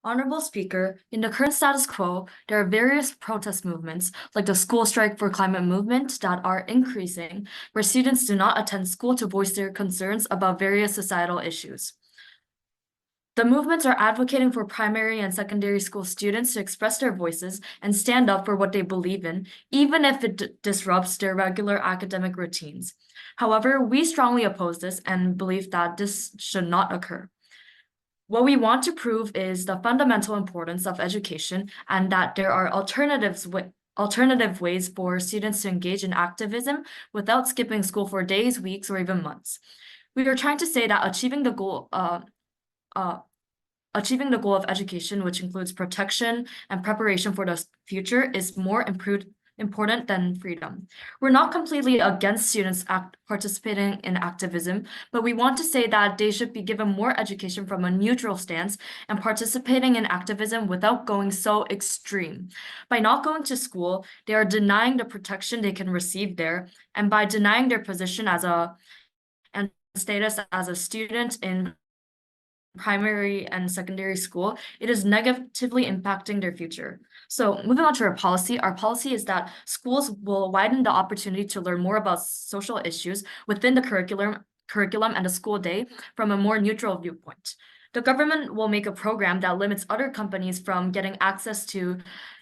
Honorable Speaker, in the current status quo, there are various protest movements, like the School Strike for Climate movement, that are increasing, where students do not attend school to voice their concerns about various societal issues. The movements are advocating for primary and secondary school students to express their voices and stand up for what they believe in, even if it disrupts their regular academic routines. However, we strongly oppose this and believe that this should not occur. What we want to prove is the fundamental importance of education and that there are alternative ways for students to engage in activism without skipping school for days, weeks, or even months. We are trying to say that achieving the goal of education, which includes protection and preparation for the future, is more important than freedom. We're not completely against students participating in activism, but we want to say that they should be given more education from a neutral stance and participating in activism without going so extreme. By not going to school, they are denying the protection they can receive there, and by denying their position and status as a student in primary and secondary school, it is negatively impacting their future. So moving on to our policy is that schools will widen the opportunity to learn more about social issues within the curriculum and the school day from a more neutral viewpoint. The government will make a program that limits other companies from getting access to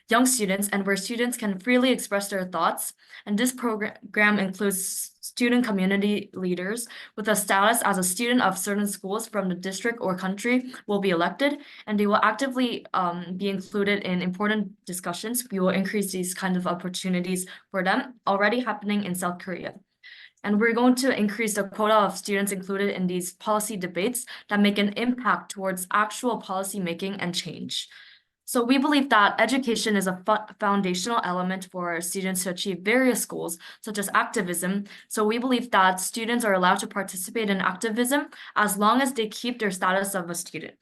young students and where students can freely express their thoughts. And this program includes student community leaders with a status as a student of certain schools from the district or country will be elected, and they will actively be included in important discussions. We will increase these kind of opportunities for them, already happening in South Korea. And we're going to increase the quota of students included in these policy debates that make an impact towards actual policy making and change. So we believe that education is a foundational element for students to achieve various goals, such as activism. So we believe that students are allowed to participate in activism as long as they keep their status of a student.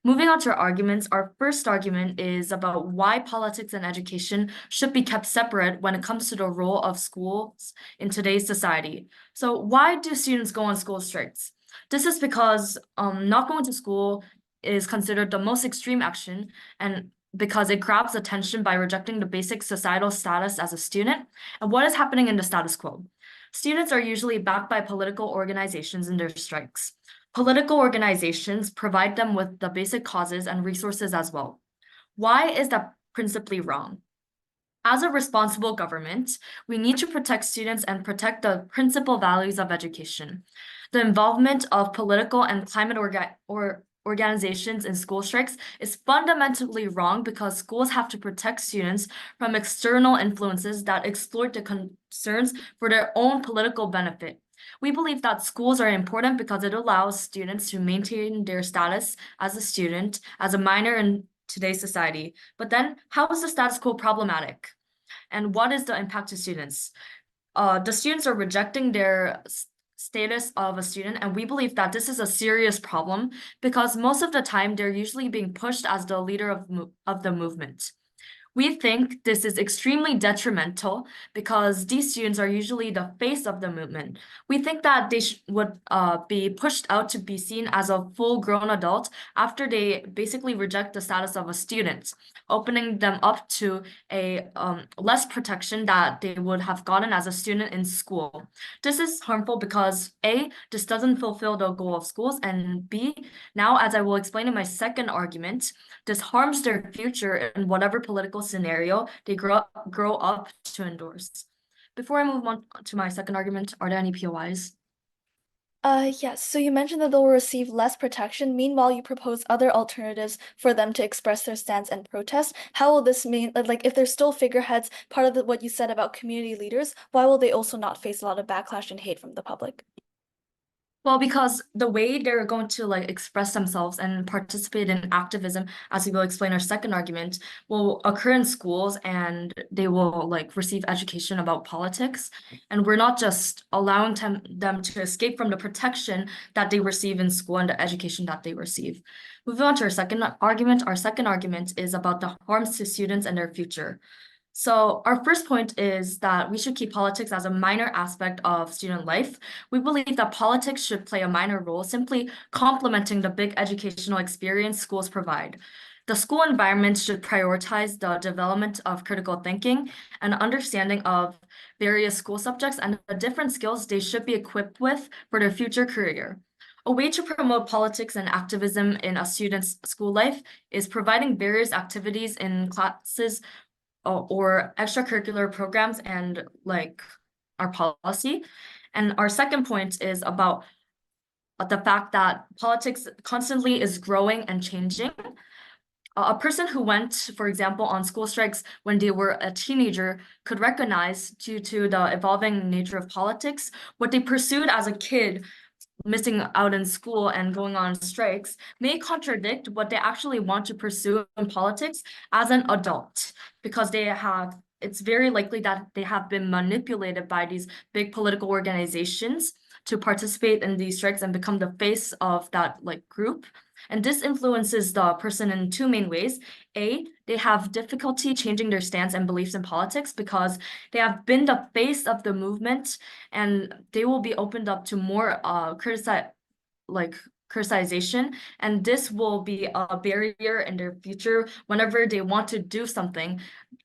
Moving on to our arguments, our first argument is about why politics and education should be kept separate when it comes to the role of schools in today's society. So why do students go on school strikes? This is because not going to school is considered the most extreme action, and because it grabs attention by rejecting the basic societal status as a student. And what is happening in the status quo? Students are usually backed by political organizations in their strikes. Political organizations provide them with the basic causes and resources as well. Why is that principally wrong? As a responsible government, we need to protect students and protect the principal values of education. The involvement of political and climate organizations in school strikes is fundamentally wrong because schools have to protect students from external influences that exploit the concerns for their own political benefit. We believe that schools are important because it allows students to maintain their status as a student, as a minor in today's society. But then, how is the status quo problematic? And what is the impact to students? The students are rejecting their status of a student, and we believe that this is a serious problem because most of the time they're usually being pushed as the leader of the movement. We think this is extremely detrimental because these students are usually the face of the movement. We think that they would be pushed out to be seen as a full-grown adult after they basically reject the status of a student, opening them up to a less protection that they would have gotten as a student in school. This is harmful because A, this doesn't fulfill the goal of schools, and B, now as I will explain in my second argument, this harms their future in whatever political scenario they grow up to endorse. Before I move on to my second argument, are there any POIs? Yes. So you mentioned that they'll receive less protection. Meanwhile, you propose other alternatives for them to express their stance and protest. How will this mean, like, if they're still figureheads, part of what you said about community leaders, why will they also not face a lot of backlash and hate from the public? Well, because the way they're going to express themselves and participate in activism, as we will explain our second argument, will occur in schools and they will receive education about politics. And we're not just allowing them to escape from the protection that they receive in school and the education that they receive. Moving on to our second argument is about the harms to students and their future. So our first point is that we should keep politics as a minor aspect of student life. We believe that politics should play a minor role, simply complementing the big educational experience schools provide. The school environment should prioritize the development of critical thinking and understanding of various school subjects and the different skills they should be equipped with for their future career. A way to promote politics and activism in a student's school life is providing various activities in classes or extracurricular programs and like our policy. And our second point is about the fact that politics constantly is growing and changing. A person who went, for example, on school strikes when they were a teenager could recognize, due to the evolving nature of politics, what they pursued as a kid, missing out in school and going on strikes, may contradict what they actually want to pursue in politics as an adult, because it's very likely that they have been manipulated by these big political organizations to participate in these strikes and become the face of that like group. And this influences the person in two main ways. A, they have difficulty changing their stance and beliefs in politics because they have been the face of the movement, and they will be opened up to more criticization, and this will be a barrier in their future whenever they want to do something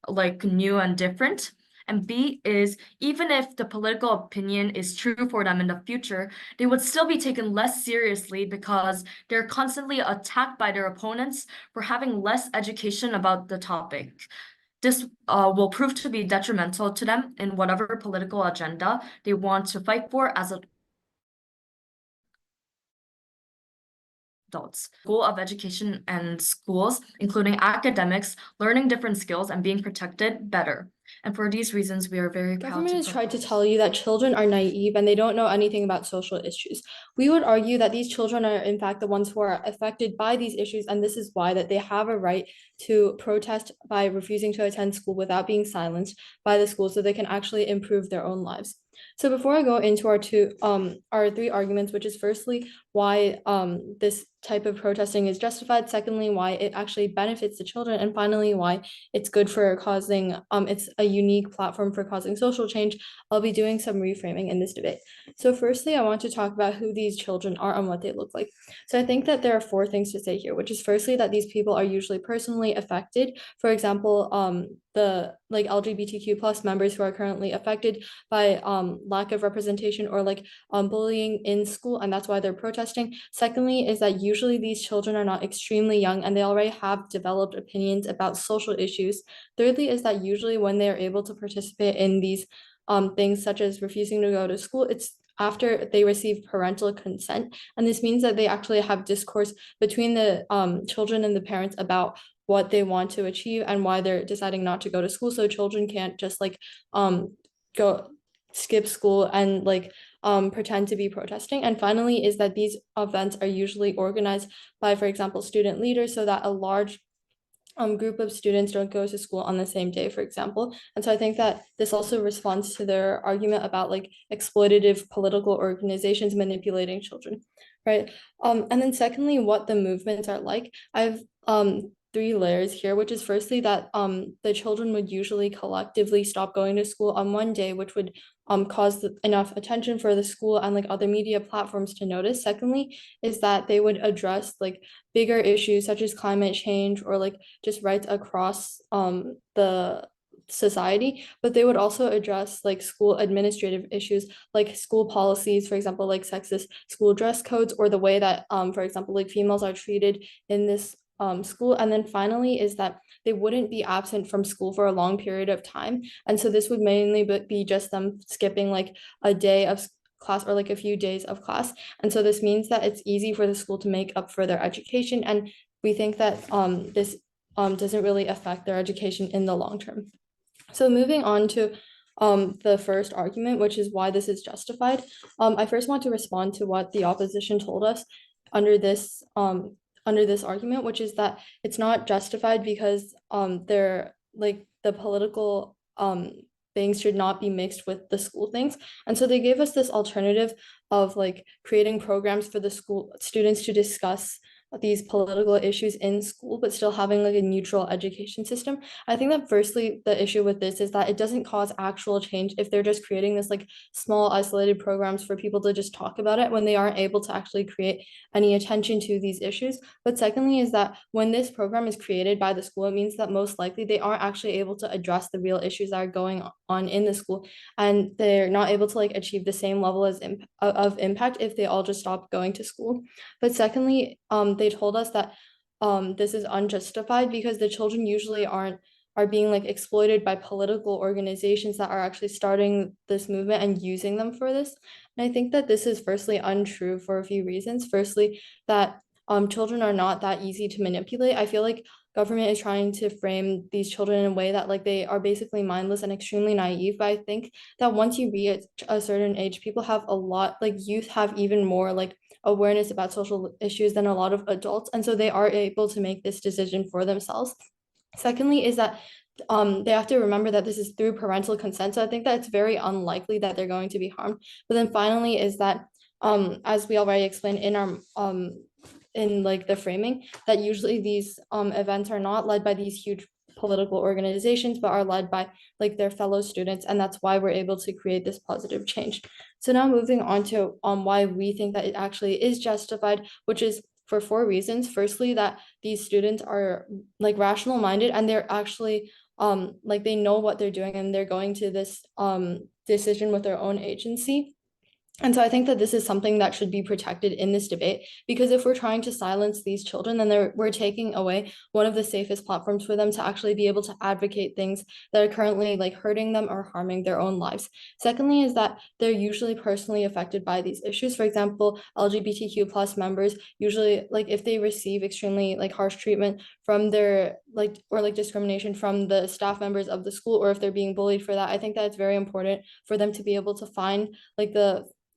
like new and different. And B is, even if the political opinion is true for them in the future, they would still be taken less seriously because they're constantly attacked by their opponents for having less education about the topic. This will prove to be detrimental to them in whatever political agenda they want to fight for as adults. Goal of education and schools, including academics, learning different skills, and being protected better. And for these reasons, we are very proud Government to has tried to propose. tell you that children are naive and they don't know anything about social issues. We would argue that these children are in fact the ones who are affected by these issues, and this is why that they have a right to protest by refusing to attend school without being silenced by the school, so they can actually improve their own lives. So before I go into our three arguments, which is firstly why this type of protesting is justified, secondly why it actually benefits the children, and finally why it's good for causing it's a unique platform for causing social change, I'll be doing some reframing in this debate. So firstly, I want to talk about who these children are and what they look like. So I think that there are four things to say here, which is firstly that these people are usually personally affected. For example, the like LGBTQ plus members who are currently affected by lack of representation or like bullying in school, and that's why they're protesting. Secondly is that usually these children are not extremely young and they already have developed opinions about social issues. Thirdly is that usually when they're able to participate in these things such as refusing to go to school, it's after they receive parental consent, and this means that they actually have discourse between the children and the parents about what they want to achieve and why they're deciding not to go to school. So children can't just like go skip school and like pretend to be protesting. And finally is that these events are usually organized by, for example, student leaders, so that a large group of students don't go to school on the same day, for example. And so I think that this also responds to their argument about like exploitative political organizations manipulating children, right? And then secondly, what the movements are like. I've three layers here, which is firstly that the children would usually collectively stop going to school on one day, which would cause enough attention for the school and like other media platforms to notice. Secondly is that they would address like bigger issues such as climate change or like just rights across the society, but they would also address like school administrative issues like school policies, for example, like sexist school dress codes, or the way that for example, like females are treated in this school. And then finally is that they wouldn't be absent from school for a long period of time. And so this would mainly be just them skipping like a day of class or like a few days of class. And so this means that it's easy for the school to make up for their education. And we think that this doesn't really affect their education in the long term. So moving on to the first argument, which is why this is justified. I first want to respond to what the opposition told us under this argument, which is that it's not justified because they're like the political things should not be mixed with the school things. And so they gave us this alternative of like creating programs for the school students to discuss these political issues in school, but still having like a neutral education system. I think that firstly, the issue with this is that it doesn't cause actual change if they're just creating this like small isolated programs for people to just talk about it when they aren't able to actually create any attention to these issues. But secondly is that when this program is created by the school, it means that most likely they aren't actually able to address the real issues that are going on in the school, and they're not able to like achieve the same level of impact if they all just stop going to school. But secondly, they told us that this is unjustified because the children usually are being like exploited by political organizations that are actually starting this movement and using them for this. And I think that this is firstly untrue for a few reasons. Firstly, that children are not that easy to manipulate. I feel like government is trying to frame these children in a way that like they are basically mindless and extremely naive. But I think that once you reach a certain age, people have a lot, like youth have even more like awareness about social issues than a lot of adults, and so they are able to make this decision for themselves. Secondly is that they have to remember that this is through parental consent, so I think that it's very unlikely that they're going to be harmed. But then finally is that as we already explained in our in like the framing, that usually these events are not led by these huge political organizations, but are led by like their fellow students, and that's why we're able to create this positive change. So now moving on to why we think that it actually is justified, which is for 4 reasons. Firstly, that these students are like rational minded and they're actually like they know what they're doing and they're going to this decision with their own agency. And so I think that this is something that should be protected in this debate, because if we're trying to silence these children, then we're taking away one of the safest platforms for them to actually be able to advocate things that are currently like hurting them or harming their own lives. Secondly, is that they're usually personally affected by these issues. For example, LGBTQ plus members usually, like if they receive extremely like harsh treatment from their like or like discrimination from the staff members of the school, or if they're being bullied for that, I think that it's very important for them to be able to find like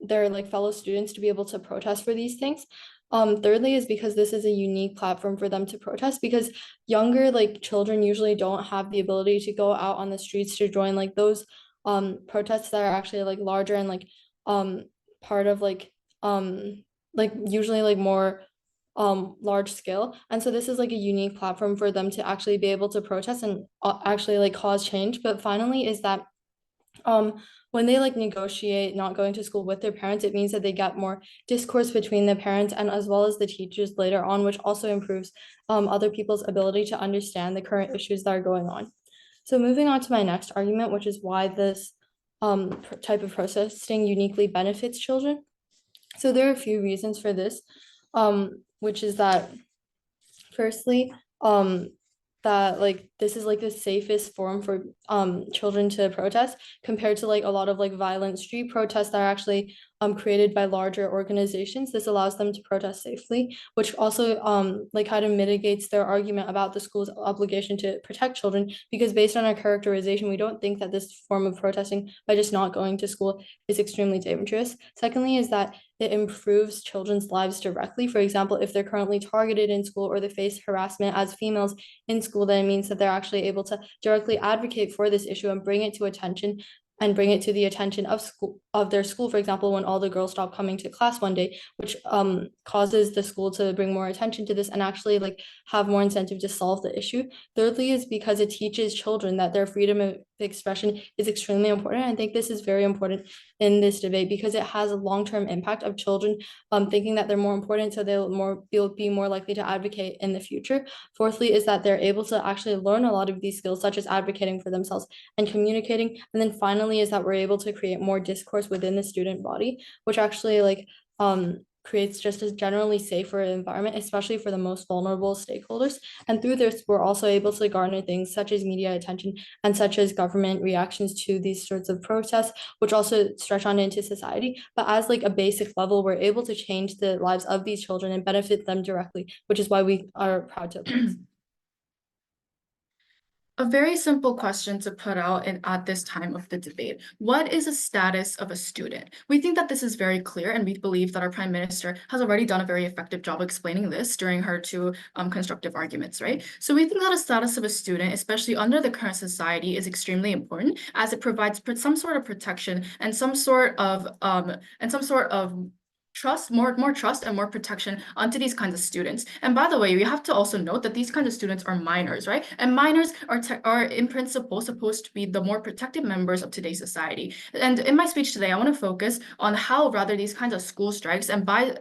their like fellow students to be able to protest for these things. Thirdly is because this is a unique platform for them to protest, because younger like children usually don't have the ability to go out on the streets to join like those protests that are actually like larger and part of like usually like more large scale. And so this is like a unique platform for them to actually be able to protest and actually like cause change. But finally is that when they like negotiate not going to school with their parents, it means that they get more discourse between the parents and as well as the teachers later on, which also improves other people's ability to understand the current issues that are going on. So moving on to my next argument, which is why this type of protesting uniquely benefits children. So there are a few reasons for this, which is that firstly, that like this is like the safest form for children to protest compared to like a lot of like violent street protests that are actually created by larger organizations. This allows them to protest safely, which also like kind of mitigates their argument about the school's obligation to protect children, because based on our characterization, we don't think that this form of protesting by just not going to school is extremely dangerous. Secondly is that it improves children's lives directly. For example, if they're currently targeted in school or they face harassment as females in school, then it means that they're actually able to directly advocate for this issue and bring it to attention and bring it to the attention of their school. For example, when all the girls stop coming to class one day, which causes the school to bring more attention to this and actually like have more incentive to solve the issue. Thirdly is because it teaches children that their freedom of expression is extremely important. I think this is very important in this debate because it has a long-term impact of children thinking that they're more important, so they'll be more likely to advocate in the future. Fourthly is that they're able to actually learn a lot of these skills, such as advocating for themselves and communicating. And then finally is that we're able to create more discourse within the student body, which actually like creates just a generally safer environment, especially for the most vulnerable stakeholders. And through this, we're also able to garner things such as media attention and such as government reactions to these sorts of protests, which also stretch on into society. But as like a basic level, we're able to change the lives of these children and benefit them directly, which is why we are proud to oppose. A very simple question to put out at this time of the debate. What is the status of a student? We think that this is very clear, and we believe that our Prime Minister has already done a very effective job explaining this during her two constructive arguments, right? So we think that a status of a student, especially under the current society, is extremely important, as it provides some sort of protection and some sort of more trust and more protection onto these kinds of students. And by the way, we have to also note that these kinds of students are minors, right? And minors are in principle supposed to be the more protected members of today's society. And in my speech today, I want to focus on how rather these kinds of school strikes and by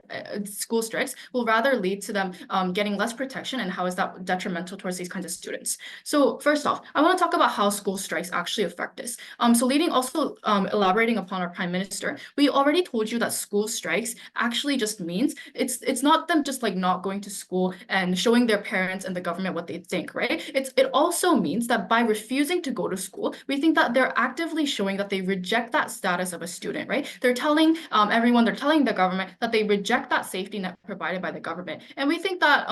school strikes will rather lead to them getting less protection, and how is that detrimental towards these kinds of students. So first off, I want to talk about how school strikes actually affect this. So elaborating upon our Prime Minister, we already told you that school strikes actually just means it's not them just like not going to school and showing their parents and the government what they think, right? It also means that by refusing to go to school, we think that they're actively showing that they reject that status of a student, right? They're telling they're telling the government that they reject that safety net provided by the government. And we think that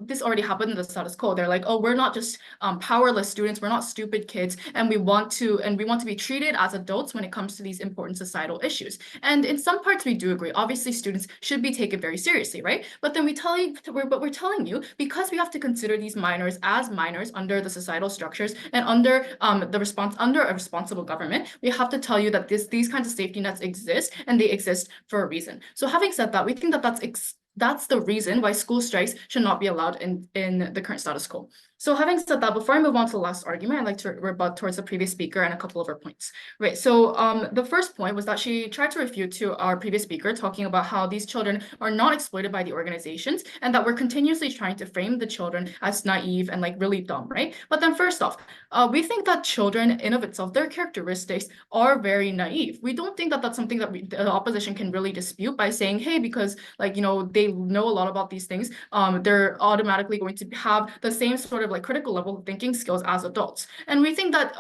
this already happened in the status quo. They're like, oh, we're not just powerless students, we're not stupid kids, and we want to be treated as adults when it comes to these important societal issues. And in some parts we do agree. Obviously, students should be taken very seriously, right? But then we're telling you, because we have to consider these minors as minors under the societal structures and under a responsible government, we have to tell you that these kinds of safety nets exist, and they exist for a reason. So having said that, we think that that's the reason why school strikes should not be allowed in the current status quo. So having said that, before I move on to the last argument, I'd like to rebut towards the previous speaker and a couple of her points. Right, so the first point was that she tried to refute to our previous speaker, talking about how these children are not exploited by the organizations, and that we're continuously trying to frame the children as naive and like really dumb, right? But then first off, we think that children in of itself, their characteristics are very naive. We don't think that that's something that the opposition can really dispute by saying, hey, because like, they know a lot about these things, they're automatically going to have the same sort of like critical level of thinking skills as adults. And we think that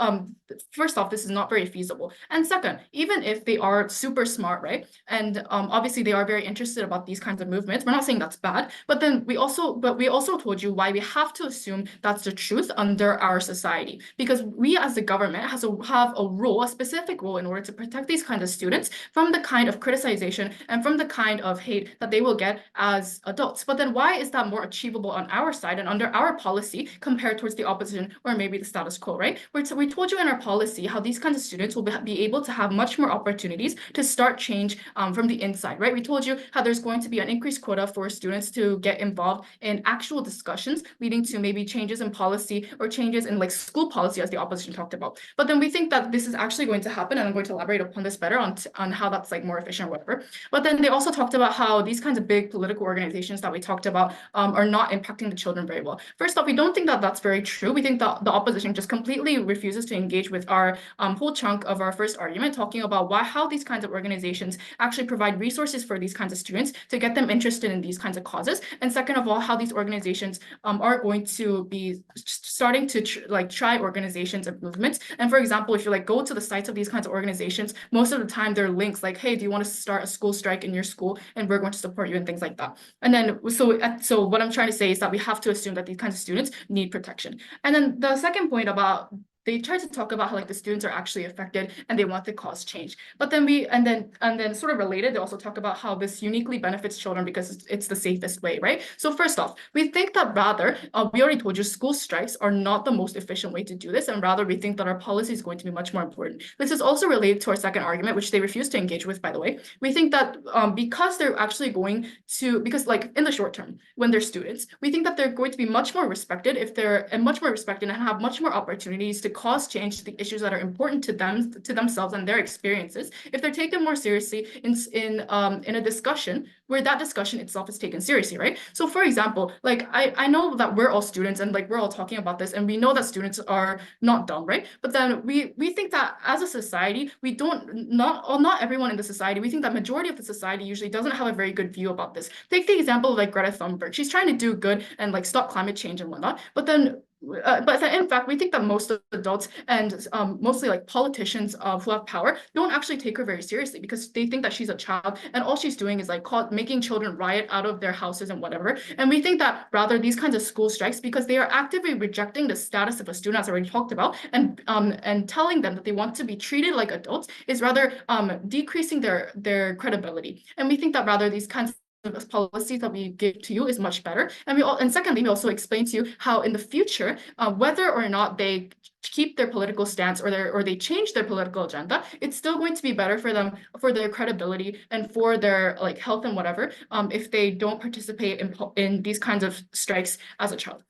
first off, this is not very feasible. And second, even if they are super smart, right? And obviously they are very interested about these kinds of movements. We're not saying that's bad, but then we also told you why we have to assume that's the truth under our society. Because we as the government have a specific role in order to protect these kinds of students from the kind of criticization and from the kind of hate that they will get as adults. But then why is that more achievable on our side and under our policy compared towards the opposition or maybe the status quo, right? We told you in our policy how these kinds of students will be able to have much more opportunities to start change from the inside, right? We told you how there's going to be an increased quota for students to get involved in actual discussions, leading to maybe changes in policy or changes in like school policy, as the opposition talked about. But then we think that this is actually going to happen, and I'm going to elaborate upon this better on how that's like more efficient or whatever. But then they also talked about how these kinds of big political organizations that we talked about are not impacting the children very well. First off, we don't think that that's very true. We think that the opposition just completely refuses to engage with our whole chunk of our first argument, talking about how these kinds of organizations actually provide resources for these kinds of students to get them interested in these kinds of causes. And second of all, how these organizations are going to be starting to try organizations and movements. And for example, if you like go to the sites of these kinds of organizations, most of the time there are links like, hey, do you want to start a school strike in your school, and we're going to support you, and things like that. And then so what I'm trying to say is that we have to assume that these kinds of students need protection. And then the second point about they tried to talk about how like the students are actually affected and they want to cause change. But then and then sort of related, they also talk about how this uniquely benefits children because it's the safest way, right? So first off, we think that rather, we already told you school strikes are not the most efficient way to do this, and rather we think that our policy is going to be much more important. This is also related to our second argument, which they refuse to engage with, by the way. We think that because they're actually going to, because like in the short term, when they're students, we think that they're going to be much more respected and have much more opportunities to cause change to the issues that are important to themselves and their experiences if they're taken more seriously in a discussion where that discussion itself is taken seriously, right? So for example, like I know that we're all students and like we're all talking about this, and we know that students are not dumb, right? But then we think that as a society, not everyone in the society, we think that majority of the society usually doesn't have a very good view about this. Take the example of like Greta Thunberg. She's trying to do good and like stop climate change and whatnot, but then in fact, we think that most of adults and mostly like politicians who have power don't actually take her very seriously because they think that she's a child and all she's doing is like making children riot out of their houses and whatever. And we think that rather these kinds of school strikes, because they are actively rejecting the status of a student, as I already talked about, and telling them that they want to be treated like adults, is rather decreasing their credibility. And we think that rather these kinds policies that we give to you is much better. And secondly, we also explain to you how in the future, whether or not they keep their political stance or they change their political agenda, it's still going to be better for them, for their credibility and for their like health and whatever, if they don't participate in these kinds of strikes as a child.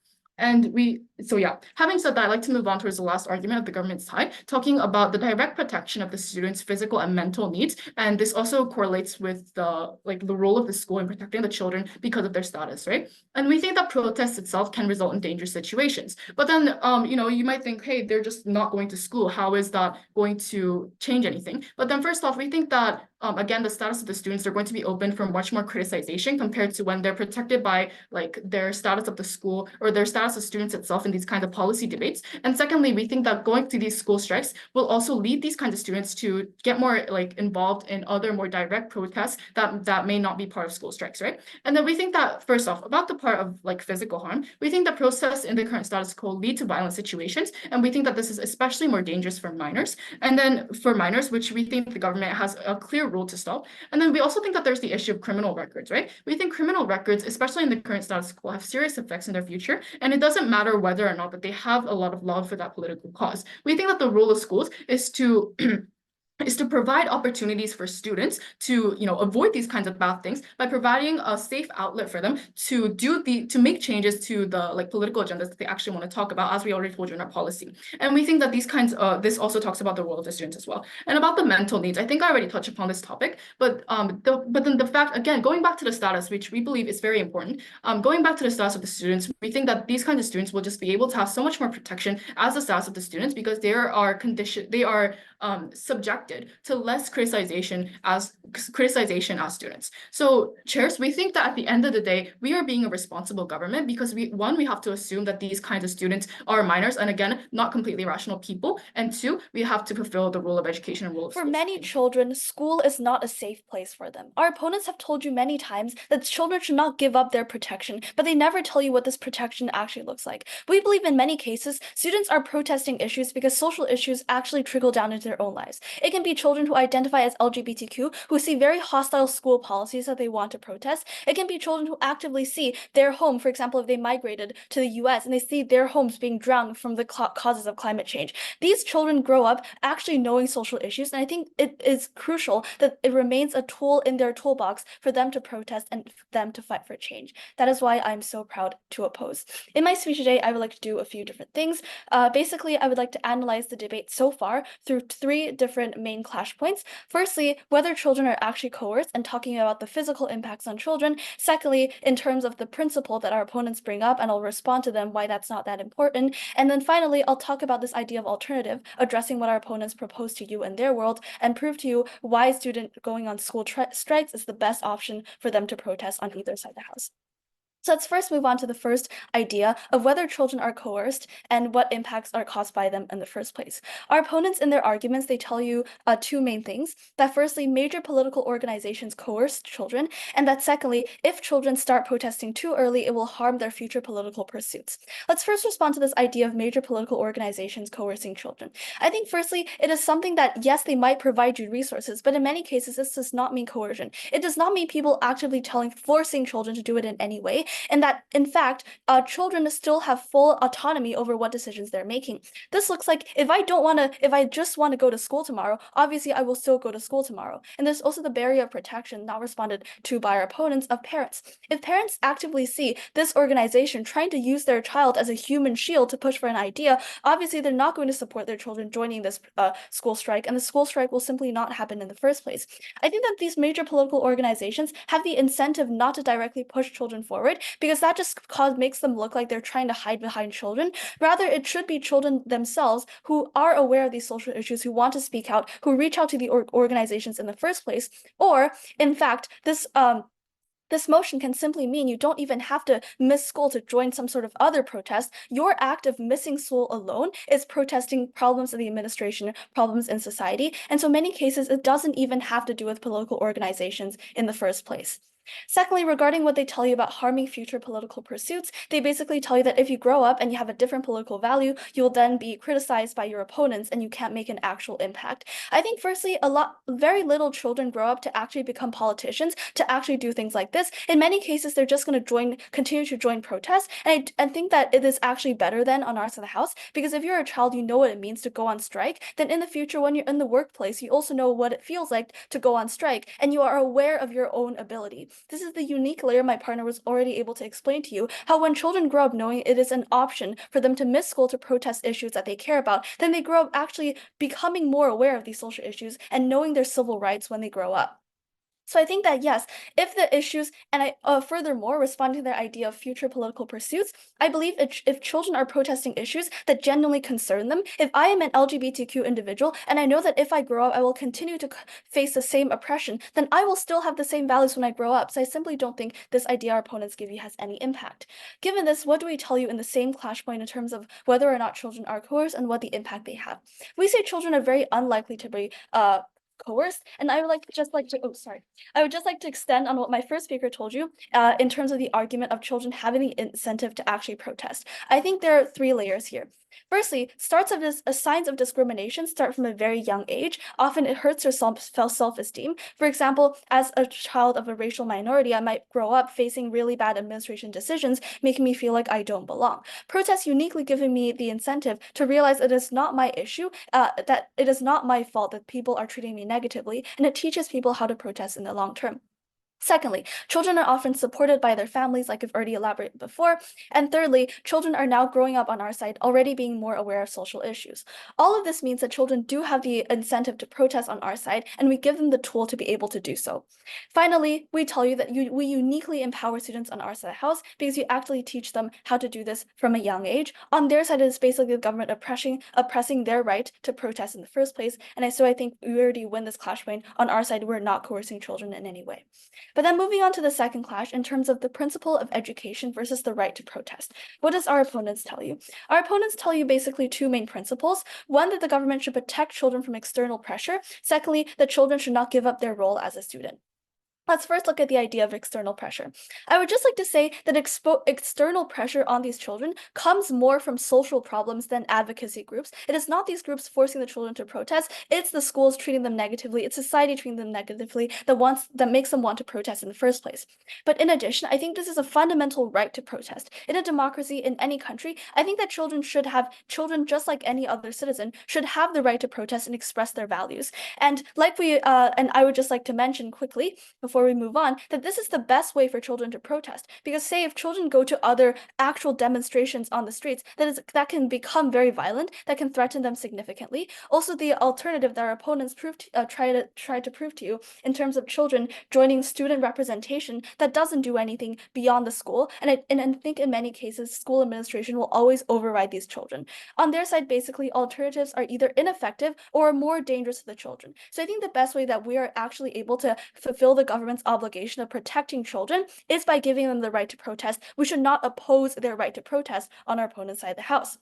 So yeah, having said that, I'd like to move on towards the last argument of the government side, talking about the direct protection of the students' physical and mental needs. And this also correlates with the role of the school in protecting the children because of their status, right? And we think that protest itself can result in dangerous situations. But then, you might think, hey, they're just not going to school. How is that going to change anything? But then first off, we think that again, the status of the students, they're going to be open for much more criticization compared to when they're protected by like their status of the school or their status of students itself in these kinds of policy debates. And secondly, we think that going through these school strikes will also lead these kinds of students to get more like involved in other more direct protests that may not be part of school strikes, right? And then we think that first off, about the part of like physical harm, we think that protests in the current status quo lead to violent situations. And we think that this is especially more dangerous for minors. And then for minors, which we think the government has a clear rule to stop. And then we also think that there's the issue of criminal records, right? We think criminal records, especially in the current status quo, have serious effects in their future. And it doesn't matter whether or not that they have a lot of love for that political cause. We think that the role of schools is to provide opportunities for students to, avoid these kinds of bad things by providing a safe outlet for them to make changes to the like political agendas that they actually want to talk about, as we already told you in our policy. And we think that this also talks about the role of the students as well. And about the mental needs, I think I already touched upon this topic, but then the fact, again, going back to the status, which we believe is very important, going back to the status of the students, we think that these kinds of students will just be able to have so much more protection as the status of the students because they are subjected to less criticization as students. So chairs, we think that at the end of the day, we are being a responsible government because we have to assume that these kinds of students are minors and again, not completely rational people. And two, we have to fulfill the role of education and role of For schools. many children, school is not a safe place for them. Our opponents have told you many times that children should not give up their protection, but they never tell you what this protection actually looks like. We believe in many cases, students are protesting issues because social issues actually trickle down into their own lives. It can be children who identify as LGBTQ who see very hostile school policies that they want to protest. It can be children who actively see their home, for example, if they migrated to the US and they see their homes being drowned from the causes of climate change. These children grow up actually knowing social issues, and I think it is crucial that it remains a tool in their toolbox for them to protest and for them to fight for change. That is why I'm so proud to oppose. In my speech today, I would like to do a few different things. Basically, I would like to analyze the debate so far through three different main clash points. Firstly, whether children are actually coerced and talking about the physical impacts on children. Secondly, in terms of the principle that our opponents bring up, and I'll respond to them why that's not that important. And then finally, I'll talk about this idea of alternative, addressing what our opponents propose to you in their world, and prove to you why student going on school strikes is the best option for them to protest on either side of the house. So let's first move on to the first idea of whether children are coerced and what impacts are caused by them in the first place. Our opponents in their arguments, they tell you two main things. That firstly, major political organizations coerce children, and that secondly, if children start protesting too early, it will harm their future political pursuits. Let's first respond to this idea of major political organizations coercing children. I think firstly, it is something that, yes, they might provide you resources, but in many cases, this does not mean coercion. It does not mean people actively forcing children to do it in any way. And that, in fact, children still have full autonomy over what decisions they're making. This looks like if I just want to go to school tomorrow, obviously I will still go to school tomorrow. And there's also the barrier of protection not responded to by our opponents of parents. If parents actively see this organization trying to use their child as a human shield to push for an idea, obviously they're not going to support their children joining this school strike, and the school strike will simply not happen in the first place. I think that these major political organizations have the incentive not to directly push children forward, because that just makes them look like they're trying to hide behind children. Rather, it should be children themselves who are aware of these social issues, who want to speak out, who reach out to the organizations in the first place. Or, in fact, this motion can simply mean you don't even have to miss school to join some sort of other protest. Your act of missing school alone is protesting problems in the administration, problems in society. And so many cases, it doesn't even have to do with political organizations in the first place. Secondly, regarding what they tell you about harming future political pursuits, they basically tell you that if you grow up and you have a different political value, you will then be criticized by your opponents and you can't make an actual impact. I think firstly, very little children grow up to actually become politicians, to actually do things like this. In many cases, they're just going to continue to join protests. And I think that it is actually better than on our side of the house, because if you're a child, you know what it means to go on strike. Then in the future, when you're in the workplace, you also know what it feels like to go on strike, and you are aware of your own ability. This is the unique layer my partner was already able to explain to you, how when children grow up knowing it is an option for them to miss school to protest issues that they care about, then they grow up actually becoming more aware of these social issues and knowing their civil rights when they grow up. So I think that yes, if the issues, and furthermore, responding to their idea of future political pursuits, I believe if children are protesting issues that genuinely concern them, if I am an LGBTQ individual and I know that if I grow up I will continue to face the same oppression, then I will still have the same values when I grow up. So I simply don't think this idea our opponents give you has any impact. Given this, what do we tell you in the same clash point in terms of whether or not children are coerced and what the impact they have? We say children are very unlikely to be coerced, and I would just like to extend on what my first speaker told you in terms of the argument of children having the incentive to actually protest. I think there are three layers here. Firstly, signs of discrimination start from a very young age. Often it hurts your self-esteem. For example, as a child of a racial minority, I might grow up facing really bad administration decisions, making me feel like I don't belong. Protests uniquely giving me the incentive to realize it is not my issue, that it is not my fault that people are treating me negatively, and it teaches people how to protest in the long term. Secondly, children are often supported by their families, like I've already elaborated before. And thirdly, children are now growing up on our side, already being more aware of social issues. All of this means that children do have the incentive to protest on our side, and we give them the tool to be able to do so. Finally, we tell you that we uniquely empower students on our side of the house because you actually teach them how to do this from a young age. On their side, it is basically the government oppressing their right to protest in the first place. And I think we already win this clash point. On our side, we're not coercing children in any way. But then moving on to the second clash in terms of the principle of education versus the right to protest. What does our opponents tell you? Our opponents tell you basically two main principles. One, that the government should protect children from external pressure. Secondly, that children should not give up their role as a student. Let's first look at the idea of external pressure. I would just like to say that external pressure on these children comes more from social problems than advocacy groups. It is not these groups forcing the children to protest, it's the schools treating them negatively, it's society treating them negatively that makes them want to protest in the first place. But in addition, I think this is a fundamental right to protest. In a democracy, in any country, I think that children just like any other citizen, should have the right to protest and express their values. And I would just like to mention quickly, before we move on, that this is the best way for children to protest. Because say if children go to other actual demonstrations on the streets, that can become very violent, that can threaten them significantly. Also, the alternative that our opponents try to prove to you in terms of children joining student representation, that doesn't do anything beyond the school. And I think in many cases, school administration will always override these children. On their side, basically, alternatives are either ineffective or more dangerous to the children. So I think the best way that we are actually able to fulfill the government's obligation of protecting children is by giving them the right to protest. We should not oppose their right to protest on our opponent's side of the house.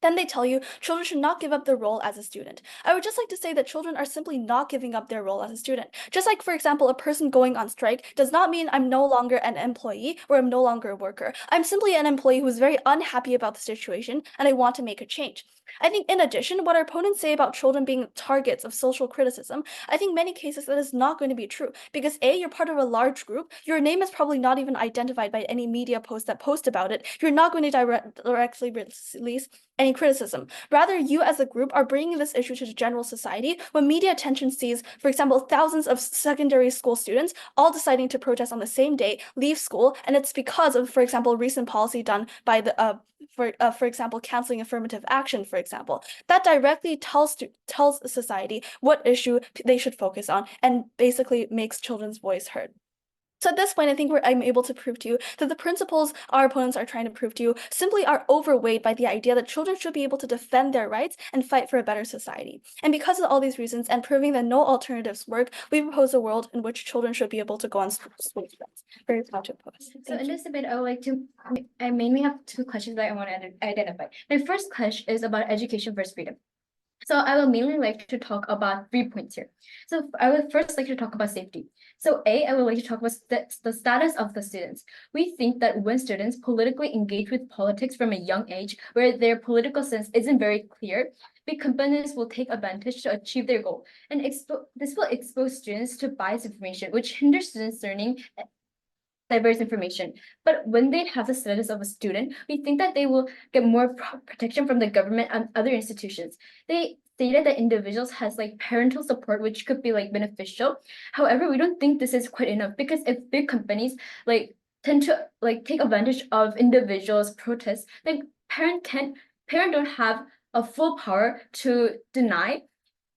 Then they tell you children should not give up their role as a student. I would just like to say that children are simply not giving up their role as a student. Just like, for example, a person going on strike does not mean I'm no longer an employee or I'm no longer a worker. I'm simply an employee who is very unhappy about the situation and I want to make a change. I think in addition, what our opponents say about children being targets of social criticism, I think many cases that is not going to be true because A, you're part of a large group, your name is probably not even identified by any media post that post about it, you're not going to directly release any criticism. Rather, you as a group are bringing this issue to the general society when media attention sees, for example, thousands of secondary school students all deciding to protest on the same day, leave school, and it's because of, for example, recent policy done by the for example, canceling affirmative action, for example, that directly tells society what issue they should focus on and basically makes children's voice heard. So at this point, I think I'm able to prove to you that the principles our opponents are trying to prove to you simply are overweighed by the idea that children should be able to defend their rights and fight for a better society. And because of all these reasons and proving that no alternatives work, we propose a world in which children should be able to go on school events. Very proud to oppose. So in this debate, I mainly have two questions that I want to identify. My first question is about education versus freedom. So I will mainly like to talk about 3 points here. So I would first like to talk about safety. So I would like to talk about the status of the students. We think that when students politically engage with politics from a young age, where their political sense isn't very clear, big companies will take advantage to achieve their goal. And this will expose students to biased information, which hinders students learning diverse information. But when they have the status of a student, we think that they will get more protection from the government and other institutions. They stated that individuals has like parental support, which could be like beneficial. However, we don't think this is quite enough, because if big companies like tend to like take advantage of individuals' protests, then parent don't have a full power to deny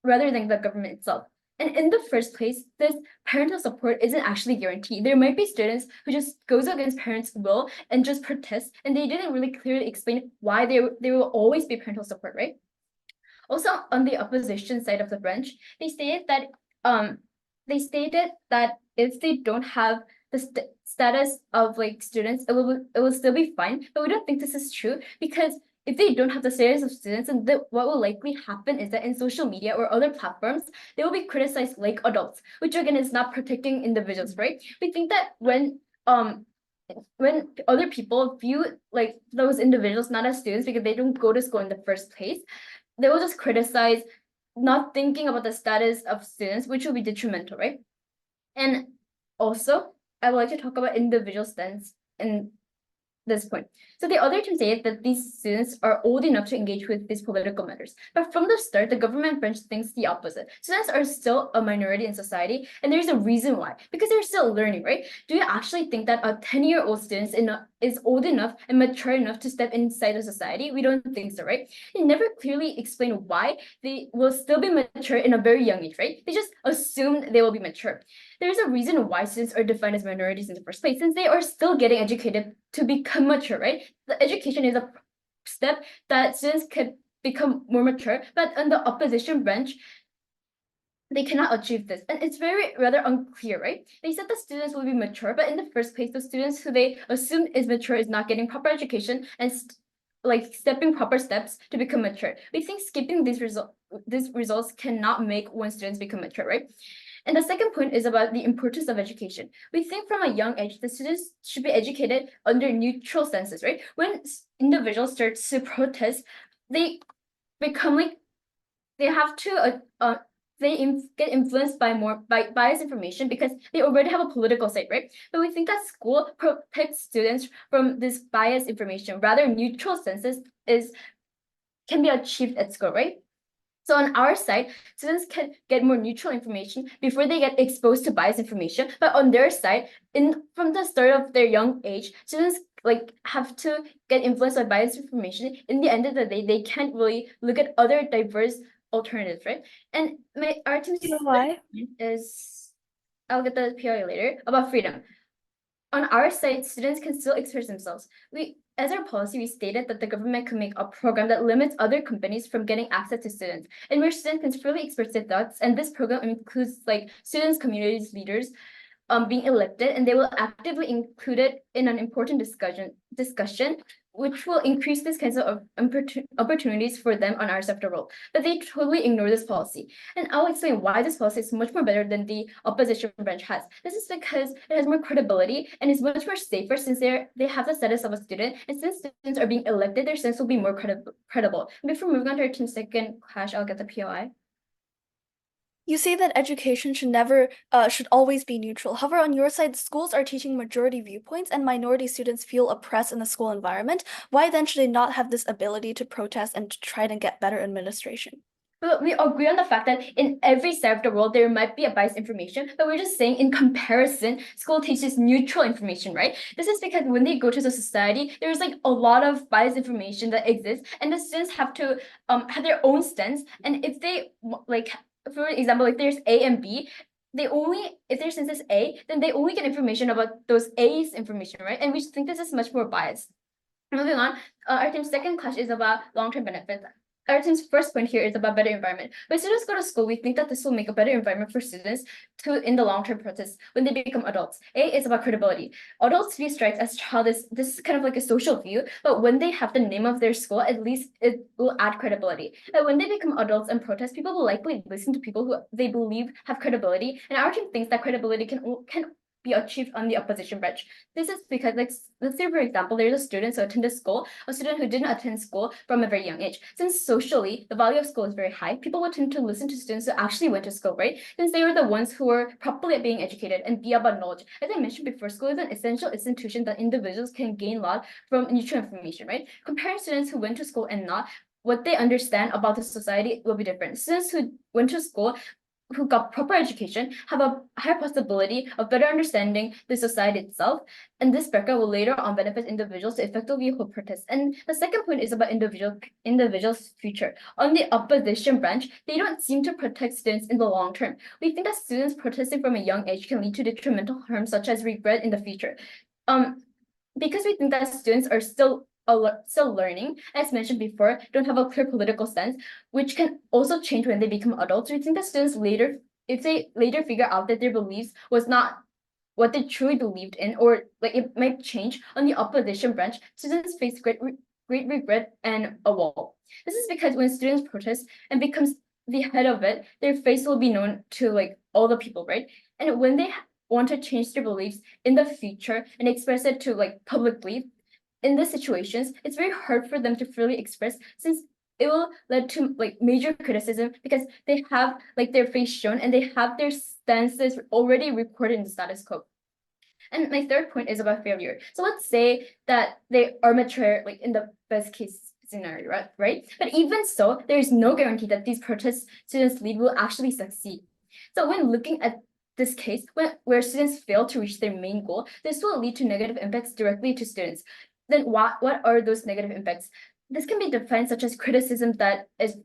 rather than the government itself. And in the first place, this parental support isn't actually guaranteed. There might be students who just goes against parents' will and just protest, and they didn't really clearly explain why there will always be parental support, right? Also, on the opposition side of the branch, they stated that if they don't have the status of like students, it will still be fine. But we don't think this is true, because if they don't have the status of students, and what will likely happen is that in social media or other platforms, they will be criticized like adults, which again is not protecting individuals, right? We think that when other people view like those individuals not as students because they don't go to school in the first place, they will just criticize, not thinking about the status of students, which will be detrimental, right? And also, I would like to talk about individual stance in this point. So the other team said that these students are old enough to engage with these political matters. But from the start, the government branch thinks the opposite. Students are still a minority in society, and there's a reason why. Because they're still learning, right? Do you actually think that a 10-year-old student is old enough and mature enough to step inside the society? We don't think so, right? They never clearly explain why they will still be mature in a very young age, right? They just assume they will be mature. There's a reason why students are defined as minorities in the first place, since they are still getting educated to become mature, right? The education is a step that students could become more mature, but on the opposition branch, they cannot achieve this. And it's rather unclear, right? They said the students will be mature, but in the first place, the students who they assume is mature is not getting proper education and like stepping proper steps to become mature. We think skipping these results cannot make one students become mature, right? And the second point is about the importance of education. We think from a young age, the students should be educated under neutral senses, right? When individuals start to protest, they become like, they have to, get influenced by biased information because they already have a political side, right? But we think that school protects students from this biased information. Rather, neutral senses can be achieved at school, right? So on our side, students can get more neutral information before they get exposed to biased information. But on their side, from the start of their young age, students like have to get influenced by biased information. In the end of the day, they can't really look at other diverse alternatives, right? And our team's You know why? is, I'll get the PRA later, about freedom. On our side, students can still express themselves. As our policy, we stated that the government could make a program that limits other companies from getting access to students, and where students can freely express their thoughts. And this program includes like students, communities, leaders, being elected, and they will actively include it in an important discussion, which will increase these kinds of opportunities for them on our sector role. But they totally ignore this policy. And I'll explain why this policy is much more better than the opposition branch has. This is because it has more credibility and is much more safer, since they have the status of a student, and since students are being elected, their sense will be more credible. Before moving on to our second clash, I'll get the POI. You say that education should always be neutral. However, on your side, schools are teaching majority viewpoints and minority students feel oppressed in the school environment. Why then should they not have this ability to protest and to try to get better administration? But we agree on the fact that in every side of the world, there might be a biased information, but we're just saying in comparison, school teaches neutral information, right? This is because when they go to the society, there's like a lot of biased information that exists, and the students have to have their own stance. And if they like, for example, like there's A and B, if their sense is A, then they only get information about those A's information, right? And we think this is much more biased. Moving on, our team's second clash is about long-term benefits. our team's first point here is about better environment. When students go to school, we think that this will make a better environment for students to, in the long-term process, when they become adults. A is about credibility. Adults view strikes as childish. This is kind of like a social view, but when they have the name of their school, at least it will add credibility. And when they become adults and protest, people will likely listen to people who they believe have credibility. And our team thinks that credibility can be achieved on the opposition branch. This is because, like, let's say, for example, there's a student who attended school, a student who didn't attend school from a very young age. Since socially, the value of school is very high, people would tend to listen to students who actually went to school, right? Since they were the ones who were properly being educated and be about knowledge. As I mentioned before, school is an essential institution that individuals can gain a lot from neutral information, right? Comparing students who went to school and not, what they understand about the society will be different. Students who went to school who got proper education have a higher possibility of better understanding the society itself, and this background will later on benefit individuals to effectively hold protests. And the second point is about individuals' future. On the opposition branch, they don't seem to protect students in the long term. We think that students protesting from a young age can lead to detrimental harm such as regret in the future. Because we think that students are still learning, as mentioned before, don't have a clear political sense, which can also change when they become adults. We think that students later, if they later figure out that their beliefs was not what they truly believed in, or like it might change on the opposition branch, students face great regret and a wall. This is because when students protest and becomes the head of it, their face will be known to like all the people, right? And when they want to change their beliefs in the future and express it to like publicly, in these situations, it's very hard for them to freely express, since it will lead to like major criticism because they have like their face shown and they have their stances already recorded in the status quo. And my third point is about failure. So let's say that they are mature, like in the best case scenario, right? But even so, there is no guarantee that these protest students lead will actually succeed. So when looking at this case, where students fail to reach their main goal, this will lead to negative impacts directly to students. Then what are those negative impacts? This can be defined such as criticism that is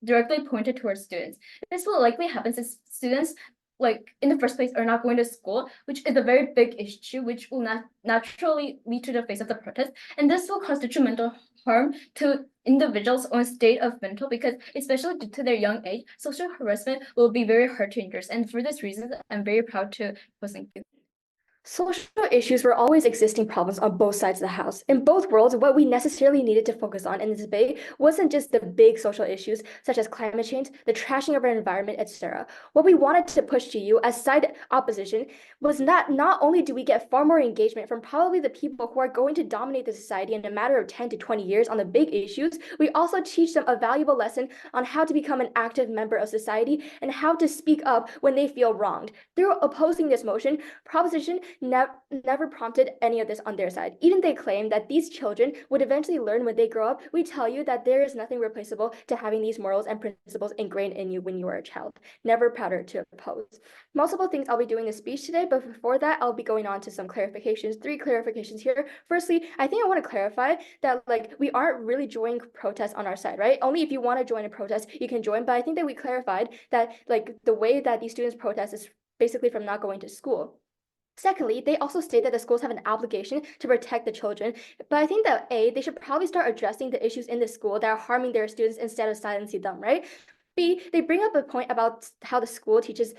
directly pointed towards students. This will likely happen since students, like in the first place, are not going to school, which is a very big issue, which will not naturally lead to the face of the protest. And this will cause detrimental harm to individuals' own state of mental, because especially due to their young age, social harassment will be very hard to endure. And for this reason, I'm very proud to present you. Social issues were always existing problems on both sides of the house. In both worlds, what we necessarily needed to focus on in this debate wasn't just the big social issues such as climate change, the trashing of our environment, etc. What we wanted to push to you as side opposition was not only do we get far more engagement from probably the people who are going to dominate the society in a matter of 10 to 20 years on the big issues, we also teach them a valuable lesson on how to become an active member of society and how to speak up when they feel wronged. Through opposing this motion, proposition never prompted any of this on their side. Even they claim that these children would eventually learn when they grow up. We tell you that there is nothing replaceable to having these morals and principles ingrained in you when you are a child. Never prouder to oppose. Multiple things I'll be doing this speech today, but before that, I'll be going on to some clarifications. 3 clarifications here. Firstly, I think I want to clarify that like we aren't really joining protests on our side, right? Only if you want to join a protest, you can join. But I think that we clarified that like the way that these students protest is basically from not going to school. Secondly, they also state that the schools have an obligation to protect the children, but I think that they should probably start addressing the issues in the school that are harming their students instead of silencing them, right? B, they bring up a point about how the school teaches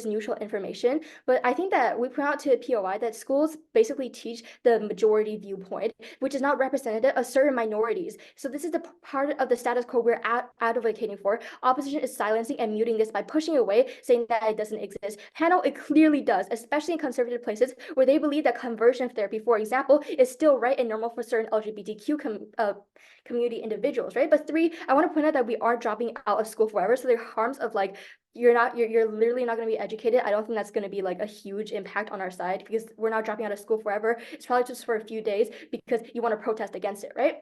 neutral information, but I think that we point out to POI that schools basically teach the majority viewpoint, which is not representative of certain minorities. So this is the part of the status quo we're advocating for. Opposition is silencing and muting this by pushing away, saying that it doesn't exist. Panel, it clearly does, especially in conservative places where they believe that conversion therapy, for example, is still right and normal for certain LGBTQ community individuals, right? But 3, I want to point out that we are dropping out of school forever. So there are harms of like, you're literally not going to be educated. I don't think that's going to be like a huge impact on our side because we're not dropping out of school forever. It's probably just for a few days because you want to protest against it, right?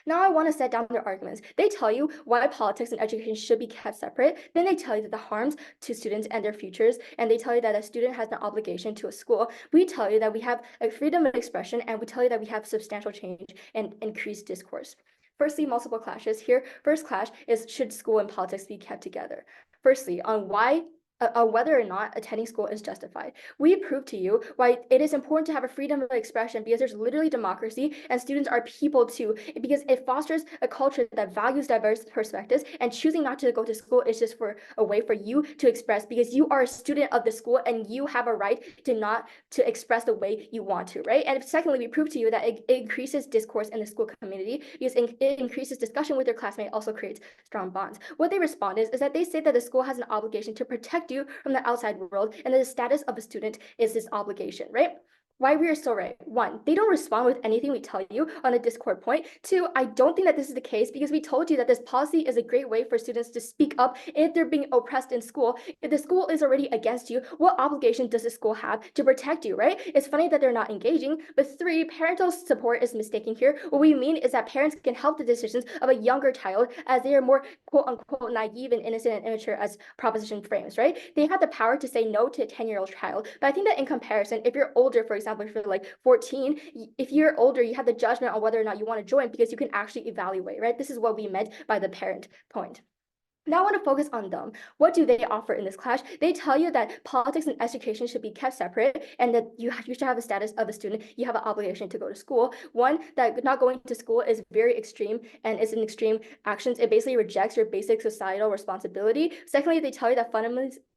Now I want to set down their arguments. They tell you why politics and education should be kept separate. Then they tell you that the harms to students and their futures, and they tell you that a student has an obligation to a school. We tell you that we have a freedom of expression, and we tell you that we have substantial change and increased discourse. Firstly, multiple clashes here. First clash is should school and politics be kept together? Firstly, on why whether or not attending school is justified. We prove to you why it is important to have a freedom of expression because there's literally democracy and students are people too, because it fosters a culture that values diverse perspectives, and choosing not to go to school is just for a way for you to express because you are a student of the school and you have a right to express the way you want to, right? And secondly, we prove to you that it increases discourse in the school community because it increases discussion with your classmate, also creates strong bonds. What they respond is that they say that the school has an obligation to protect you from the outside world, and that the status of a student is this obligation, right? Why we are so right. One, they don't respond with anything we tell you on a Discord point. Two, I don't think that this is the case because we told you that this policy is a great way for students to speak up if they're being oppressed in school. If the school is already against you, what obligation does the school have to protect you, right? It's funny that they're not engaging. But three, parental support is mistaken here. What we mean is that parents can help the decisions of a younger child as they are more quote unquote naive and innocent and immature as proposition frames, right? They have the power to say no to a 10-year-old child. But I think that in comparison, if you're older, for example, if you're like 14, if you're older, you have the judgment on whether or not you want to join because you can actually evaluate, right? This is what we meant by the parent point. Now I want to focus on them. What do they offer in this clash? They tell you that politics and education should be kept separate and that you should have a status of a student. You have an obligation to go to school. One, that not going to school is very extreme and is an extreme actions. It basically rejects your basic societal responsibility. Secondly, they tell you that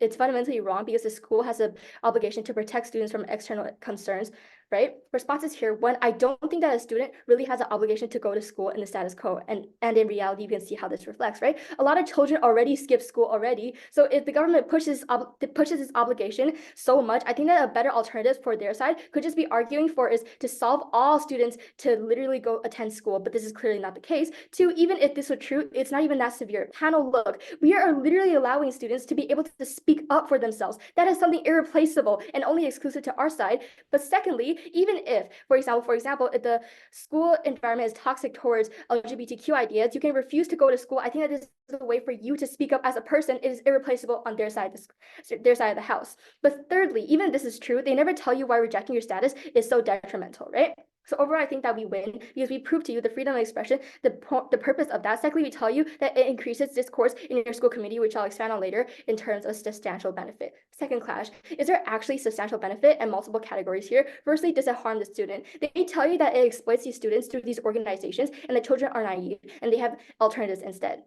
it's fundamentally wrong because the school has an obligation to protect students from external concerns, right? Responses here. One, I don't think that a student really has an obligation to go to school in the status quo. And in reality, you can see how this reflects, right? A lot of children already skip school already. So if the government pushes this obligation so much, I think that a better alternative for their side could just be arguing for is to solve all students to literally go attend school. But this is clearly not the case. Two, even if this were true, it's not even that severe. Panel, look, we are literally allowing students to be able to speak up for themselves. That is something irreplaceable and only exclusive to our side. But secondly, even if, for example, if the school environment is toxic towards LGBTQ ideas, you can refuse to go to school. I think that this is a way for you to speak up as a person. It is irreplaceable on their side of the house. But thirdly, even if this is true, they never tell you why rejecting your status is so detrimental, right? So overall, I think that we win because we prove to you the freedom of expression, the purpose of that. Secondly, we tell you that it increases discourse in your school community, which I'll expand on later in terms of substantial benefit. Second clash, is there actually substantial benefit and multiple categories here? Firstly, does it harm the student? They tell you that it exploits these students through these organizations and the children are naive and they have alternatives instead.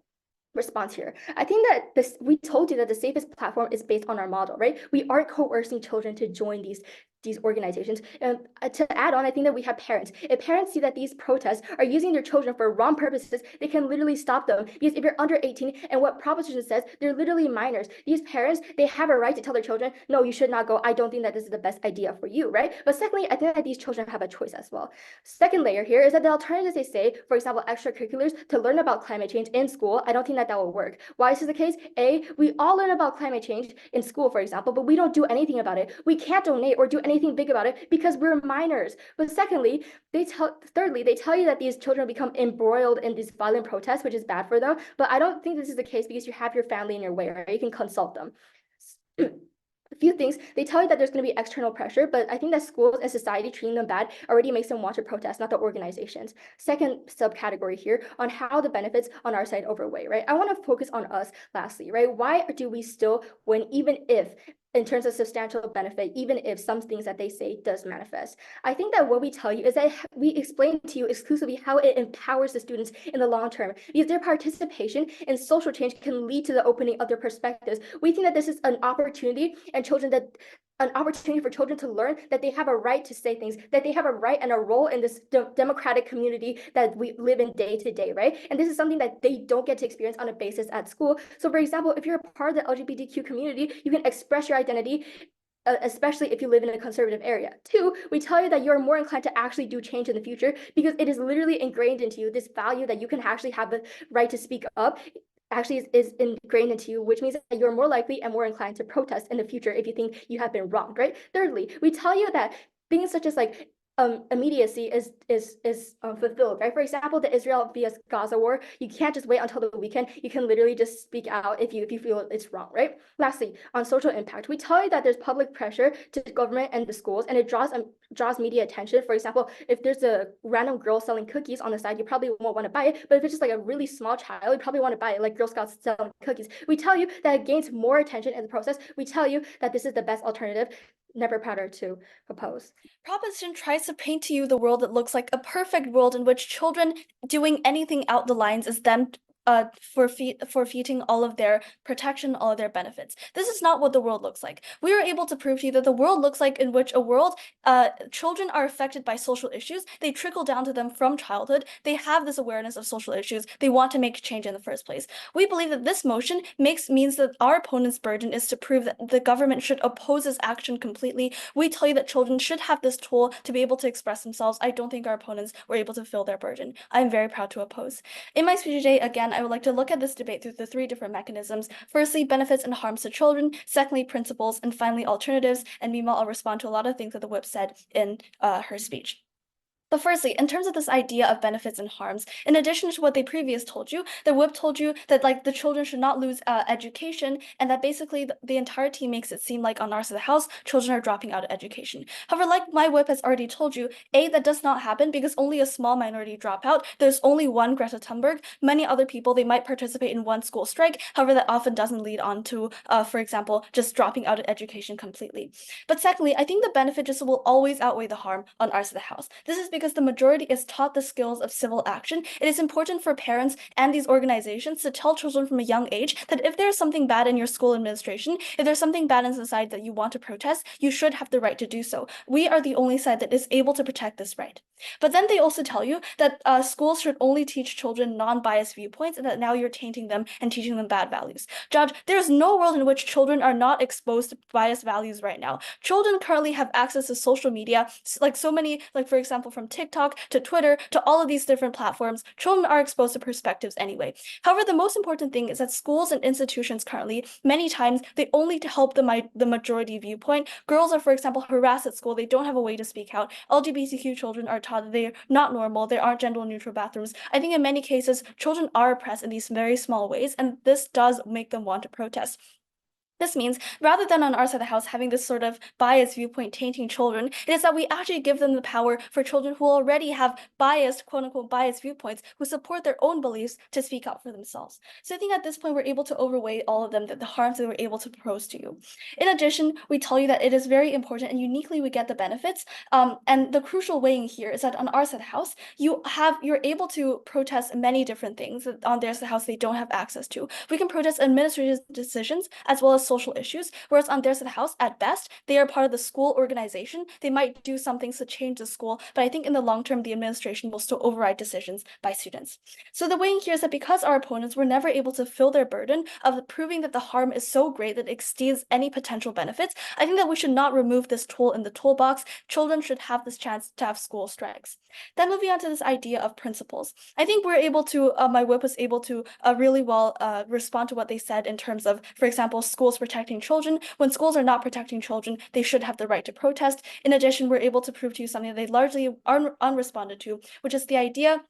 Response here. I think that we told you that the safest platform is based on our model, right? We aren't coercing children to join these organizations. And to add on, I think that we have parents. If parents see that these protests are using their children for wrong purposes, they can literally stop them. Because if you're under 18 and what proposition says, they're literally minors. These parents, they have a right to tell their children, no, you should not go. I don't think that this is the best idea for you, right? But secondly, I think that these children have a choice as well. Second layer here is that the alternatives they say, for example, extracurriculars to learn about climate change in school, I don't think that will work. Why is this the case? A, we all learn about climate change in school, for example, but we don't do anything about it. We can't donate or do anything big about it because we're minors. But thirdly, they tell you that these children become embroiled in these violent protests, which is bad for them. But I don't think this is the case because you have your family in your way, right? You can consult them. A few things, they tell you that there's going to be external pressure, but I think that schools and society treating them bad already makes them want to protest, not the organizations. Second subcategory here on how the benefits on our side overweigh, right? I want to focus on us lastly, right? Why do we still win even if in terms of substantial benefit, even if some things that they say does manifest? I think that what we tell you is that we explain to you exclusively how it empowers the students in the long term, because their participation in social change can lead to the opening of their perspectives. We think that this is an opportunity for children to learn that they have a right to say things, that they have a right and a role in this democratic community that we live in day to day, right? And this is something that they don't get to experience on a basis at school. So for example, if you're a part of the LGBTQ community, you can express your identity, especially if you live in a conservative area. Two, we tell you that you're more inclined to actually do change in the future because it is literally ingrained into you, this value that you can actually have the right to speak up actually is ingrained into you, which means that you're more likely and more inclined to protest in the future if you think you have been wronged, right? Thirdly, we tell you that things such as like immediacy is fulfilled, right? For example, the Israel vs Gaza war, you can't just wait until the weekend. You can literally just speak out if you feel it's wrong, right? Lastly, on social impact, we tell you that there's public pressure to the government and the schools, and it draws media attention. For example, if there's a random girl selling cookies on the side, you probably won't want to buy it. But if it's just like a really small child, you probably want to buy it, like Girl Scouts selling cookies. We tell you that it gains more attention in the process. We tell you that this is the best alternative. Never prouder to propose. Proposition tries to paint to you the world that looks like a perfect world in which children doing anything out the lines is them forfeiting all of their protection, all of their benefits. This is not what the world looks like. We are able to prove to you that the world looks like in which a world children are affected by social issues. They trickle down to them from childhood. They have this awareness of social issues. They want to make change in the first place. We believe that this motion means that our opponent's burden is to prove that the government should oppose this action completely. We tell you that children should have this tool to be able to express themselves. I don't think our opponents were able to fill their burden. I'm very proud to oppose. In my speech today, again, I would like to look at this debate through the three different mechanisms. Firstly, benefits and harms to children. Secondly, principles. And finally, alternatives. And meanwhile, I'll respond to a lot of things that the whip said in her speech. But firstly, in terms of this idea of benefits and harms, in addition to what they previously told you, the whip told you that like the children should not lose education, and that basically the entire team makes it seem like on our side of the house, children are dropping out of education. However, like my whip has already told you, that does not happen because only a small minority drop out. There's only one Greta Thunberg. Many other people, they might participate in one school strike. However, that often doesn't lead on to, for example, just dropping out of education completely. But secondly, I think the benefit just will always outweigh the harm on our side of the house. This is because the majority is taught the skills of civil action. It is important for parents and these organizations to tell children from a young age that if there's something bad in your school administration, if there's something bad in society that you want to protest, you should have the right to do so. We are the only side that is able to protect this right. But then they also tell you that schools should only teach children non-biased viewpoints, and that now you're tainting them and teaching them bad values. Judge, there's no world in which children are not exposed to biased values right now. Children currently have access to social media, like so many, like for example, from TikTok to Twitter to all of these different platforms. Children are exposed to perspectives anyway. However, the most important thing is that schools and institutions currently, many times, they only to help the majority viewpoint. Girls are, for example, harassed at school. They don't have a way to speak out. LGBTQ children are taught that they're not normal. There aren't gender-neutral bathrooms. I think in many cases, children are oppressed in these very small ways, and this does make them want to protest. This means rather than on our side of the house having this sort of biased viewpoint tainting children, it is that we actually give them the power for children who already have biased, quote unquote, biased viewpoints, who support their own beliefs to speak out for themselves. So I think at this point, we're able to overweigh all of them, the harms that we're able to propose to you. In addition, we tell you that it is very important and uniquely we get the benefits. And the crucial weighing here is that on our side of the house, you're able to protest many different things that on their side of the house they don't have access to. We can protest administrative decisions as well as social issues, whereas on their side of the house, at best, they are part of the school organization. They might do some things to change the school, but I think in the long term, the administration will still override decisions by students. So the weighing here is that because our opponents were never able to fill their burden of proving that the harm is so great that it exceeds any potential benefits, I think that we should not remove this tool in the toolbox. Children should have this chance to have school strikes. Then moving on to this idea of principles. I think we're able to, my whip was able to really well respond to what they said in terms of, for example, schools protecting children. When schools are not protecting children, they should have the right to protest. In addition, we're able to prove to you something that they largely are unresponded to, which is the idea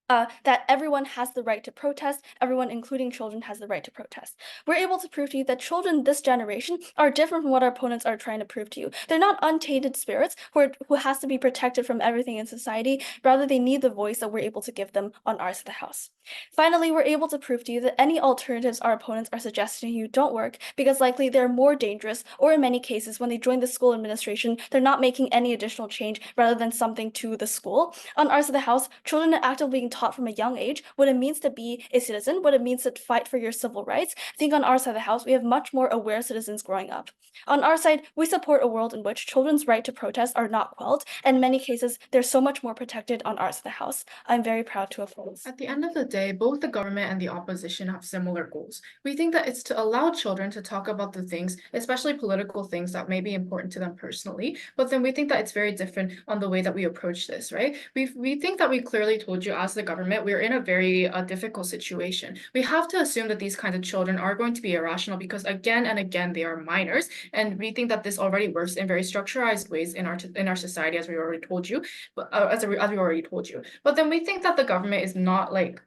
that everyone has the right to protest, everyone, including children, has the right to protest. We're able to prove to you that children this generation are different from what our opponents are trying to prove to you. They're not untainted spirits who has to be protected from everything in society. Rather, they need the voice that we're able to give them on our side of the house. Finally, we're able to prove to you that any alternatives our opponents are suggesting to you don't work because likely they're more dangerous, or in many cases, when they join the school administration, they're not making any additional change rather than something to the school. On our side of the house, children are actively being taught from a young age what it means to be a citizen, what it means to fight for your civil rights. I think on our side of the house, we have much more aware citizens growing up. On our side, we support a world in which children's right to protest are not quelled, and in many cases, they're so much more protected on our side of the house. I'm very proud to oppose. At the end of the day, both the government and the opposition have similar goals. We think that it's to allow children to talk about the things, especially political things that may be important to them personally, but then we think that it's very different on the way that we approach this, right? We think that we clearly told you as the government, we're in a very difficult situation. We have to assume that these kinds of children are going to be irrational because again and again they are minors, and we think that this already works in very structurized ways in our society, as we already told you. But as we already told you. But then we think that the government is not like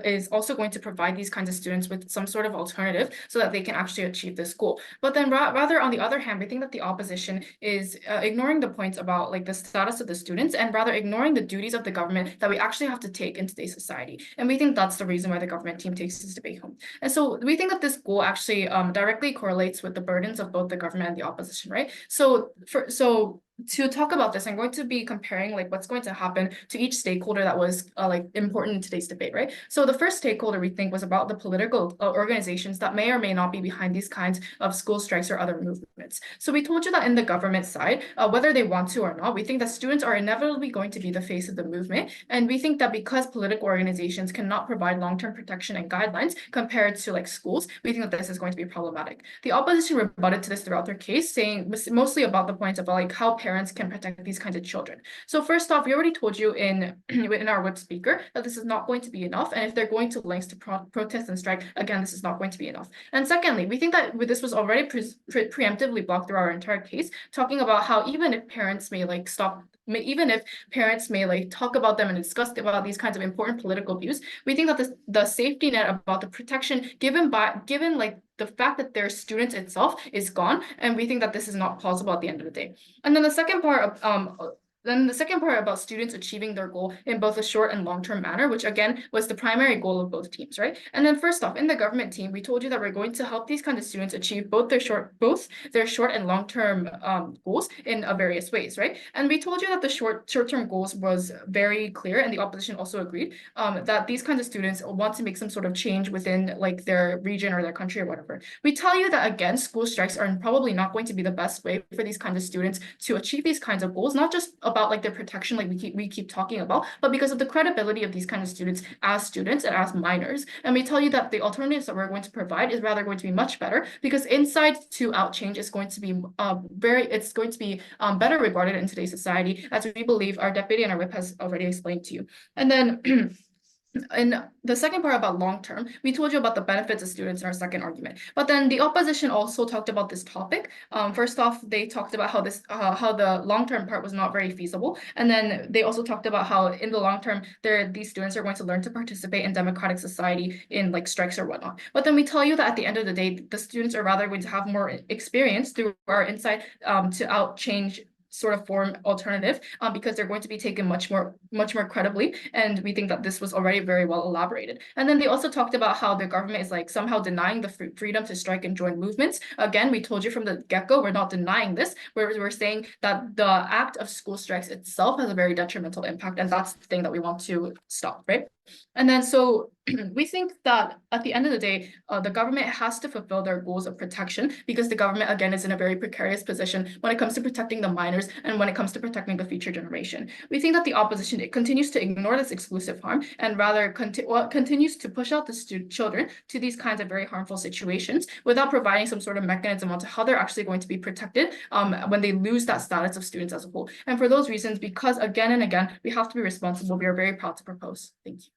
is also going to provide these kinds of students with some sort of alternative so that they can actually achieve this goal. But then rather on the other hand, we think that the opposition is ignoring the points about like the status of the students and rather ignoring the duties of the government that we actually have to take in today's society. And we think that's the reason why the government team takes this debate home. And so we think that this goal actually directly correlates with the burdens of both the government and the opposition, right? So to talk about this, I'm going to be comparing like what's going to happen to each stakeholder that was like important in today's debate, right? So the first stakeholder we think was about the political organizations that may or may not be behind these kinds of school strikes or other movements. So we told you that in the government side, whether they want to or not, we think that students are inevitably going to be the face of the movement. And we think that because political organizations cannot provide long-term protection and guidelines compared to like schools, we think that this is going to be problematic. The opposition rebutted to this throughout their case, saying mostly about the points about like how parents can protect these kinds of children. So first off, we already told you in our whip speaker that this is not going to be enough. And if they're going to lengths to protest and strike, again, this is not going to be enough. And secondly, we think that this was already preemptively blocked through our entire case, talking about how even if parents may like talk about them and discuss about these kinds of important political views, we think that the safety net about the protection given like the fact that their students itself is gone, and we think that this is not plausible at the end of the day. And then the second part about students achieving their goal in both a short and long-term manner, which again was the primary goal of both teams, right? And then first off, in the government team, we told you that we're going to help these kinds of students achieve both their short and long-term goals in various ways, right? And we told you that the short-term goals was very clear, and the opposition also agreed that these kinds of students want to make some sort of change within like their region or their country or whatever. We tell you that again, school strikes are probably not going to be the best way for these kinds of students to achieve these kinds of goals, not just about like their protection like we keep talking about, but because of the credibility of these kinds of students and as minors. And we tell you that the alternatives that we're going to provide is rather going to be much better, because inside to out change is going to be better regarded in today's society, as we believe our deputy and our whip has already explained to you. And then in the second part about long-term, we told you about the benefits of students in our second argument. But then the opposition also talked about this topic. First off, they talked about how the long-term part was not very feasible. And then they also talked about how in the long term, these students are going to learn to participate in democratic society in like strikes or whatnot. But then we tell you that at the end of the day, the students are rather going to have more experience through our insight to out change sort of form alternative because they're going to be taken much more credibly, and we think that this was already very well elaborated. And then they also talked about how the government is like somehow denying the freedom to strike and join movements. Again, we told you from the get-go, we're not denying this. We're saying that the act of school strikes itself has a very detrimental impact, and that's the thing that we want to stop, right? And then so we think that at the end of the day, the government has to fulfill their goals of protection, because the government, again, is in a very precarious position when it comes to protecting the minors and when it comes to protecting the future generation. We think that the opposition, it continues to ignore this exclusive harm and rather continues to push out the children to these kinds of very harmful situations without providing some sort of mechanism onto how they're actually going to be protected when they lose that status of students as a whole. And for those reasons, because again and again, we have to be responsible, we are very proud to propose. Thank you.